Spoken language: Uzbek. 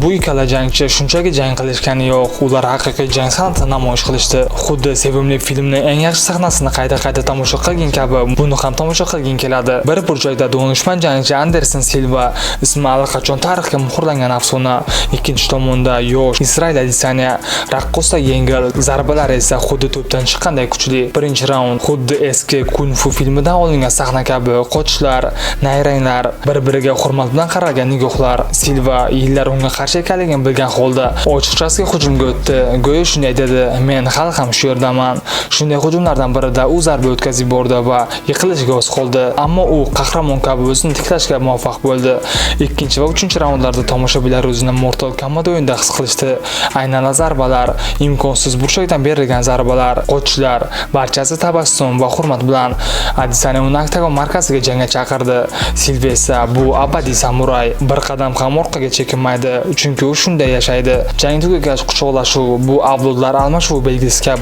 Bu ikkala jangchi shunchaki jang qilishgani yo'q, ular haqiqiy jang san'atini namoyish qilishdi. Xuddi sevimli filmning eng yaxshi sahnasini qayta tomosha qilgan kabi buni ham tomosha qilging keladi. Bir burchakda donishmand jangchi Anderson Silva ismi allaqachon tarixga muhrlangan afsona, ikkinchi tomonda yosh Israel Adesanya, raqqosa yengil, zarbalar esa xuddi to'pdan chiqqanday kuchli. Birinchi raund xuddi eski kung fu filmidan olingan sahna kabi qochishlar, nayranglar, bir-biriga hurmat bilan qaralgan nigohlar. Silva yillar unga qarshi ekanligini bilgan holda ochiqchasiga hujumga o'tdi. Go'yo shunday dedi: "Men hali ham shu yerdaman." Shunday hujumlardan birida u zarba o'tkazib bordi va yiqilishga oz qoldi, ammo u qahramon kabi o'zini tiklashga muvaffaq bo'ldi. Ikkinchi va uchinchi raundlarda tomoshabinlar o'zini Mortal Kombat o'yinida his qilishdi. Aynan zarbalar, imkonsiz burchakdan berilgan zarbalar, qochishlar, barchasi tabassum va hurmat bilan. Adesanya uni oktagon markaziga jangga chaqirdi. Silva esa bu abadiy samuray, bir qadam ham orqaga chekinmaydi, chunki u shunday yashaydi. Jang tugagach quchoqlashuv, bu avlodlar almashuvi belgisi kabi.